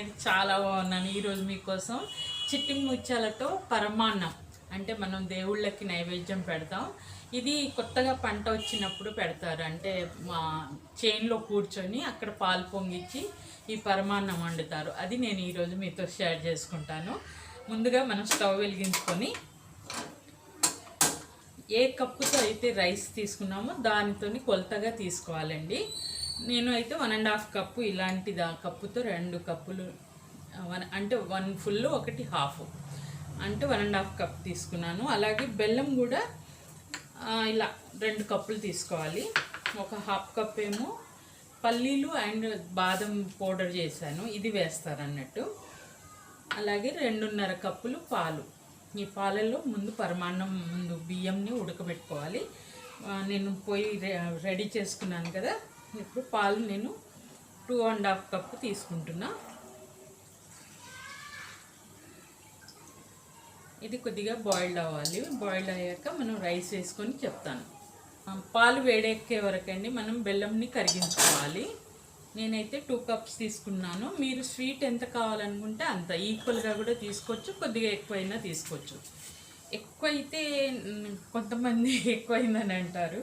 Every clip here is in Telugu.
నేనైతే చాలా బాగున్నాను. ఈరోజు మీకోసం చిట్టి ముత్యాలతో పరమాన్నం అంటే మనం దేవుళ్ళకి నైవేద్యం పెడతాం. ఇది కొత్తగా పంట వచ్చినప్పుడు పెడతారు. అంటే మా చేన్లో కూర్చొని అక్కడ పాలు పొంగిచ్చి ఈ పరమాన్నం వండుతారు. అది నేను ఈరోజు మీతో షేర్ చేసుకుంటాను. ముందుగా మనం స్టవ్ వెలిగించుకొని ఏ కప్పుతో అయితే రైస్ తీసుకున్నామో దానితో కొలతగా తీసుకోవాలండి. నేను అయితే 1.5 కప్పు ఇలాంటి కప్పుతో 2 కప్పులు అంటే 1 ఫుల్ 1 హాఫ్ అంటే 1.5 కప్ తీసుకున్నాను. అలాగే బెల్లం కూడా ఇలా 2 కప్పులు తీసుకోవాలి. ఒక హాఫ్ కప్ ఏమో పల్లీలు అండ్ బాదం పౌడర్ చేశాను, ఇది వేస్తారు అన్నట్టు. అలాగే 2.5 కప్పులు పాలు. ఈ పాలలో ముందు పరమాన్నం ముందు బియ్యంని ఉడకబెట్టుకోవాలి. నేను పోయి రెడీ చేసుకున్నాను కదా. ఇప్పుడు పాలు నేను 2.5 కప్పు తీసుకుంటున్నా. ఇది కొద్దిగా బాయిల్డ్ అవ్వాలి. బాయిల్డ్ అయ్యాక మనం రైస్ వేసుకొని చెప్తాను. పాలు వేడెక్కే వరకండి మనం బెల్లంని కరిగించుకోవాలి. నేనైతే 2 కప్స్ తీసుకున్నాను. మీరు స్వీట్ ఎంత కావాలనుకుంటే అంత ఈక్వల్గా కూడా తీసుకోవచ్చు, కొద్దిగా ఎక్కువైనా తీసుకోవచ్చు. ఎక్కువైతే కొంతమంది ఎక్కువైందని అంటారు,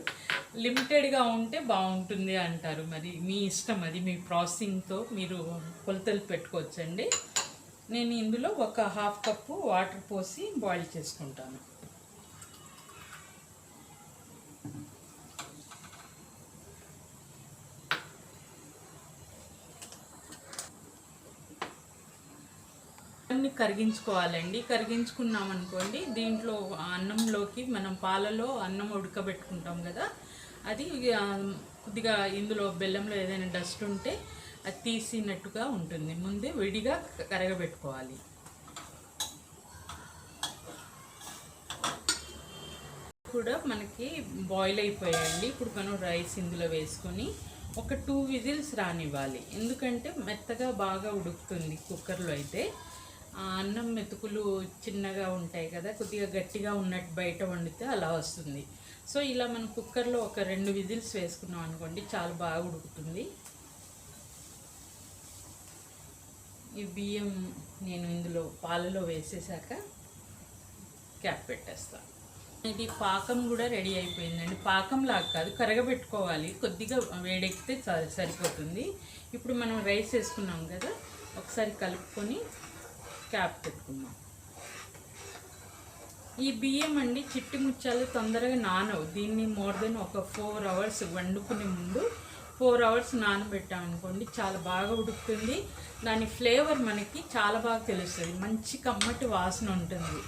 లిమిటెడ్గా ఉంటే బాగుంటుంది అంటారు. మరి మీ ఇష్టం, అది మీ ప్రాసెసింగ్తో మీరు కొలతలు పెట్టుకోవచ్చండి. నేను ఇందులో ఒక హాఫ్ కప్పు వాటర్ పోసి బాయిల్ చేసుకుంటాను. అన్ని కరిగించుకోవాలండి. కరిగించుకున్నాం అనుకోండి, దీంట్లో అన్నంలోకి మనం పాలలో అన్నం ఉడకబెట్టుకుంటాం కదా, అది కొద్దిగా ఇందులో బెల్లంలో ఏదైనా డస్ట్ ఉంటే అది తీసినట్టుగా ఉంటుంది. ముందే విడిగా కరగబెట్టుకోవాలి. కూడా మనకి బాయిల్ అయిపోయాయండి. ఇప్పుడు మనం రైస్ ఇందులో వేసుకొని ఒక 2 విజిల్స్ రానివ్వాలి. ఎందుకంటే మెత్తగా బాగా ఉడుకుతుంది కుక్కర్లో అయితే. అన్నం మెతుకులు చిన్నగా ఉంటాయి కదా, కొద్దిగా గట్టిగా ఉన్నట్టు బయట వండితే అలా వస్తుంది. సో ఇలా మనం కుక్కర్లో ఒక 2 విజిల్స్ వేసుకున్నాం అనుకోండి, చాలా బాగా ఉడుకుతుంది. ఈ బియ్యం నేను ఇందులో పాలలో వేసేసాక క్యాప్ పెట్టేస్తాను. ఇది పాకం కూడా రెడీ అయిపోయిందండి. పాకం లాగా కాదు, కరగబెట్టుకోవాలి. కొద్దిగా వేడెక్కితే సరిపోతుంది. ఇప్పుడు మనం రైస్ వేసుకున్నాం కదా, ఒకసారి కలుపుకొని క్యాప్ పెట్టుకున్నాం. ఈ బియ్యం అండి చిట్టి ముత్యాలు తొందరగా నానవు. దీన్ని మోర్ దెన్ ఒక 4 అవర్స్ వండుకునే ముందు 4 అవర్స్ నానబెట్టామనుకోండి, చాలా బాగా ఉడుకుతుంది. దాని ఫ్లేవర్ మనకి చాలా బాగా తెలుస్తుంది. మంచి కమ్మటి వాసన ఉంటుంది,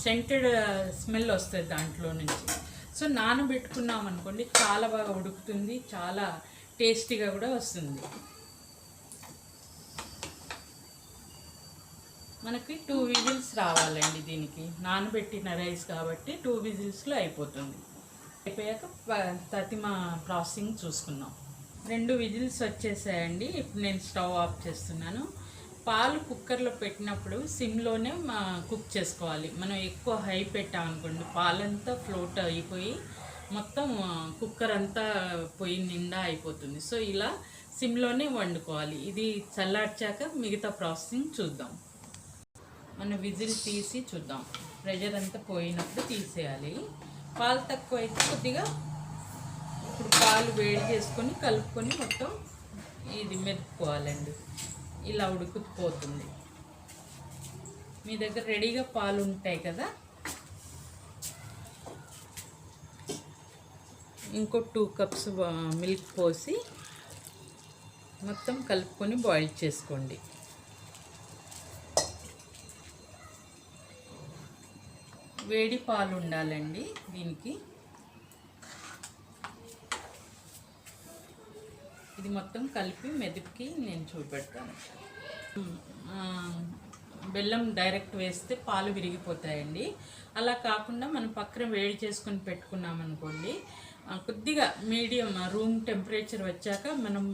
సెంటెడ్ స్మెల్ వస్తుంది దాంట్లో నుంచి. సో నానబెట్టుకున్నాం అనుకోండి, చాలా బాగా ఉడుకుతుంది, చాలా టేస్టీగా కూడా వస్తుంది. మనకి 2 విజిల్స్ రావాలండి. దీనికి నానబెట్టిన రైస్ కాబట్టి 2 విజిల్స్లో అయిపోతుంది. అయిపోయాక తతిమ ప్రాసెసింగ్ చూసుకుందాం. 2 విజిల్స్ వచ్చేసాయండి. ఇప్పుడు నేను స్టవ్ ఆఫ్ చేస్తున్నాను. పాలు కుక్కర్లో పెట్టినప్పుడు సిమ్లోనే కుక్ చేసుకోవాలి. మనం ఎక్కువ హై పెట్టామనుకోండి, పాలంతా ఫ్లోట్ అయిపోయి మొత్తం కుక్కర్ అంతా పొయ్యి నిండా అయిపోతుంది. సో ఇలా సిమ్లోనే వండుకోవాలి. ఇది చల్లార్చాక మిగతా ప్రాసెసింగ్ చూద్దాం. మనం విజిల్ తీసి చూద్దాం. ప్రెషర్ అంతా పోయినప్పుడు తీసేయాలి. పాలు తక్కువ అయితే కొద్దిగా ఇప్పుడు పాలు వేడి చేసుకొని కలుపుకొని మొత్తం ఇది మెదుపుకోవాలండి. ఇలా ఉడికిపోతుంది. మీ దగ్గర రెడీగా పాలు ఉంటాయి కదా, ఇంకో 2 కప్స్ మిల్క్ పోసి మొత్తం కలుపుకొని బాయిల్ చేసుకోండి. వేడి పాలు ఉండాలండి దీనికి. ఇది మొత్తం కలిపి మెదిపి నేను చూపెడతాను. బెల్లం డైరెక్ట్ వేస్తే పాలు విరిగిపోతాయండి. అలా కాకుండా మనం పక్కన వేడి చేసుకొని పెట్టుకున్నామనుకోండి, కొద్దిగా మీడియం రూమ్ టెంపరేచర్ వచ్చాక మనం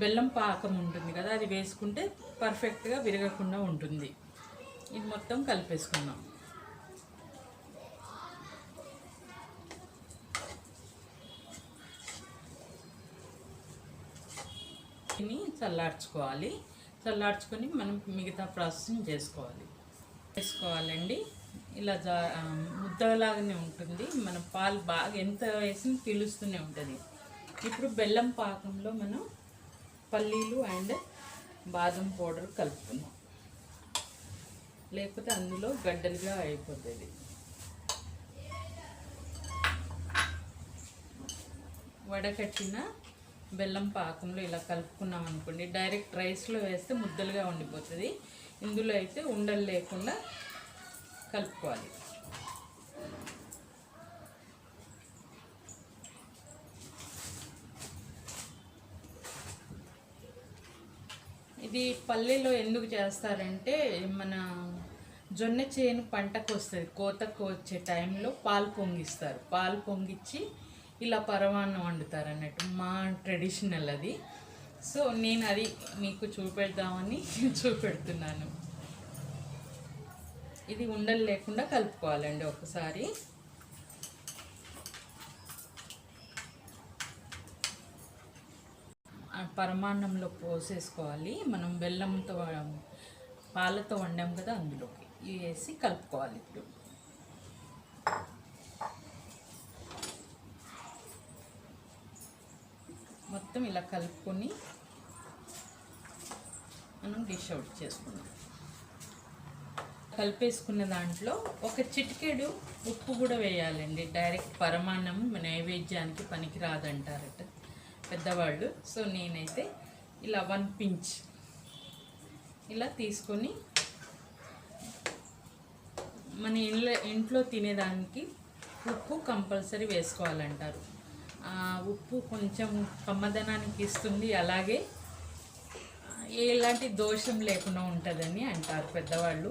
బెల్లం పాకం ఉంటుంది కదా, అది వేసుకుంటే పర్ఫెక్ట్గా విరగకుండా ఉంటుంది. ఇది మొత్తం కలిపేసుకుందాం. చల్లార్చుకోవాలి. చల్లార్చుకొని మనం మిగతా ప్రాసెసింగ్ చేసుకోవాలండి. ఇలా ముద్దలాగానే ఉంటుంది. మన పాలు బాగా ఎంత వేసినా పిలుస్తూనే ఉంటుంది. ఇప్పుడు బెల్లం పాకంలో మనం పల్లీలు అండ్ బాదం పౌడర్ కలుపుకున్నాం, లేకపోతే అందులో గడ్డలుగా అయిపోతుంది. వడకట్టిన బెల్లం పాకంలో ఇలా కలుపుకున్నాం అనుకోండి, డైరెక్ట్ రైస్లో వేస్తే ముద్దలుగా ఉండిపోతుంది. ఇందులో అయితే ఉండలు లేకుండా కలుపుకోవాలి. ఇది పల్లెలో ఎందుకు చేస్తారంటే, మన జొన్న చేను పంటకు వస్తుంది, కోతకు వచ్చే టైంలో పాలు పొంగిస్తారు. పాలు పొంగిచ్చి ఇలా పరమాన్నం వండుతారు అన్నట్టు, మా ట్రెడిషనల్ అది. సో నేను అది మీకు చూపెడదామని చూపెడుతున్నాను. ఇది ఉండలు లేకుండా కలుపుకోవాలండి. ఒకసారి పరమాన్నంలో పోసేసుకోవాలి. మనం బెల్లంతో పాలతో వండాం కదా, అందులోకి ఇవి వేసి కలుపుకోవాలి. ఇప్పుడు మొత్తం ఇలా కలుపుకొని మనం డిష్ అవుట్ చేసుకున్నాం. కలిపేసుకున్న దాంట్లో ఒక చిటికెడు ఉప్పు కూడా వేయాలండి. డైరెక్ట్ పరమాన్నం నైవేద్యానికి పనికి రాదంటారట పెద్దవాళ్ళు. సో నేనైతే ఇలా 1 pinch ఇలా తీసుకొని, మన ఇంట్లో తినేదానికి ఉప్పు కంపల్సరీ వేసుకోవాలంటారు. ఉప్పు కొంచెం కమ్మదనానికి ఇస్తుంది, అలాగే ఎలాంటి దోషం లేకుండా ఉంటుందని అంటారు పెద్దవాళ్ళు.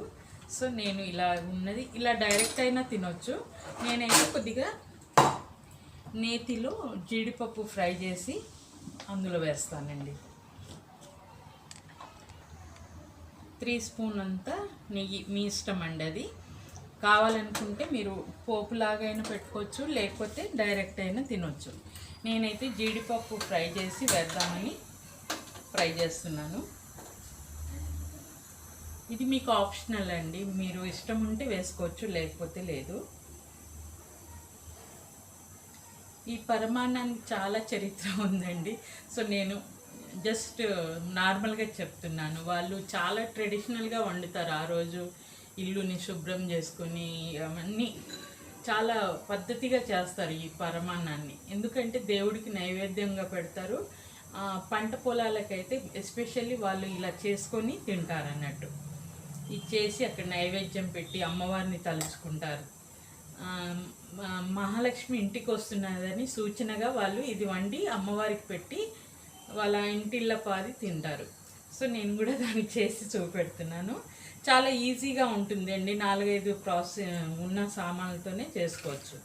సో నేను ఇలా ఉన్నది ఇలా డైరెక్ట్ అయినా తినొచ్చు. నేనైతే కొద్దిగా నేతిలో జీడిపప్పు ఫ్రై చేసి అందులో వేస్తానండి. 3 స్పూన్ అంతా నెయ్యి, మీ ఇష్టం అండి. అది కావాలనుకుంటే మీరు పోపులాగా అయినా పెట్టుకోవచ్చు, లేకపోతే డైరెక్ట్ అయినా తినొచ్చు. నేనైతే జీడిపప్పు ఫ్రై చేసి వేద్దామని ఫ్రై చేస్తున్నాను. ఇది మీకు ఆప్షనల్ అండి, మీరు ఇష్టం ఉంటే వేసుకోవచ్చు, లేకపోతే లేదు. ఈ పరమాన్నానికి చాలా చరిత్ర ఉందండి. సో నేను జస్ట్ నార్మల్గా చెప్తున్నాను. వాళ్ళు చాలా ట్రెడిషనల్గా వండుతారు. ఆ రోజు ఇల్లుని శుభ్రం చేసుకొని అవన్నీ చాలా పద్ధతిగా చేస్తారు ఈ పరమాన్నాన్ని. ఎందుకంటే దేవుడికి నైవేద్యంగా పెడతారు. పంట పొలాలకైతే ఎస్పెషల్లీ వాళ్ళు ఇలా చేసుకొని తింటారు అన్నట్టు. ఇది చేసి అక్కడ నైవేద్యం పెట్టి అమ్మవారిని తలుచుకుంటారు. మహాలక్ష్మి ఇంటికి వస్తున్నదని సూచనగా వాళ్ళు ఇది వండి అమ్మవారికి పెట్టి వాళ్ళ ఇంటిళ్ళ పాది తింటారు. సో నేను కూడా దాన్ని చేసి చూపెడుతున్నాను. చాలా ఈజీగా ఉంటుందండి. 4-5 ఉన్న సామాన్లతోనే చేసుకోవచ్చు.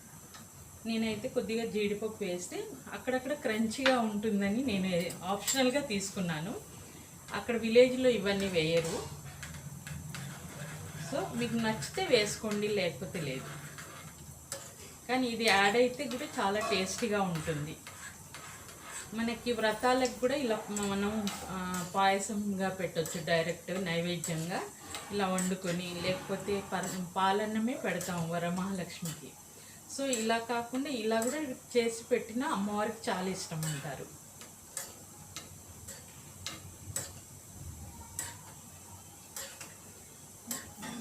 నేనైతే కొద్దిగా జీడిపప్పు వేస్తే అక్కడక్కడ క్రంచిగా ఉంటుందని నేను ఆప్షనల్గా తీసుకున్నాను. అక్కడ విలేజ్లో ఇవన్నీ వేయరు. సో మీకు నచ్చితే వేసుకోండి, లేకపోతే లేదు. కానీ ఇది యాడ్ అయితే కూడా చాలా టేస్టీగా ఉంటుంది. మనకి వ్రతాలకు కూడా ఇలా మనం పాయసంగా పెట్టవచ్చు, డైరెక్ట్ నైవేద్యంగా ఇలా వండుకొని, లేకపోతే పాలన్నమే పెడతాం వరమహాలక్ష్మికి. సో ఇలా కాకుండా ఇలా కూడా చేసి పెట్టిన అమ్మవారికి చాలా ఇష్టం అంటారు.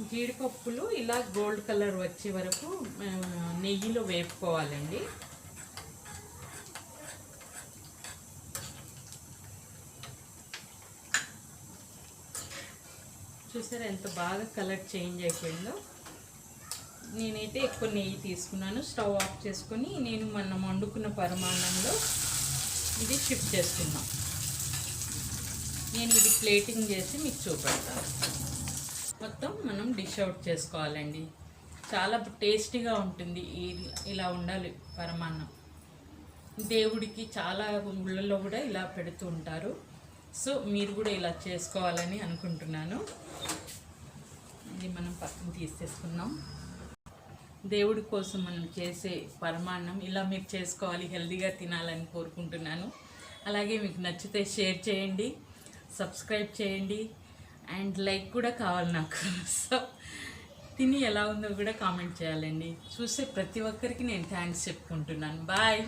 జీడిపప్పులు ఇలా గోల్డ్ కలర్ వచ్చే వరకు నెయ్యిలో వేపుకోవాలండి. చూసారా ఎంత బాగా కలర్ చేంజ్ అయిపోయిందో. నేనైతే ఎక్కువ నెయ్యి తీసుకున్నాను. స్టవ్ ఆఫ్ చేసుకొని నేను మనం వండుకున్న పరమాన్నంలో ఇది షిఫ్ట్ చేస్తున్నాం. నేను ఇది ప్లేటింగ్ చేసి మీకు చూపెడతాను. మొత్తం మనం డిష్ అవుట్ చేసుకోవాలండి. చాలా టేస్టీగా ఉంటుంది. ఇలా ఉండాలి పరమాన్నం. దేవుడికి చాలా ఊళ్ళల్లో కూడా ఇలా పెడుతూ ఉంటారు. సో మీరు కూడా ఇలా చేసుకోవాలని అనుకుంటున్నాను. ఇది మనం పక్కన తీసేసుకున్నాం. దేవుడి కోసం మనం చేసే పరమాన్నం ఇలా మీరు చేసుకోవాలి, హెల్తీగా తినాలని కోరుకుంటున్నాను. అలాగే మీకు నచ్చితే షేర్ చేయండి. సబ్స్క్రైబ్ చేయండి అండ్ లైక్ కూడా కావాలి నాకు. సో తిని ఎలా ఉందో కూడా కామెంట్ చేయాలండి. చూసే ప్రతి ఒక్కరికి నేను థ్యాంక్స్ చెప్పుకుంటున్నాను. బాయ్.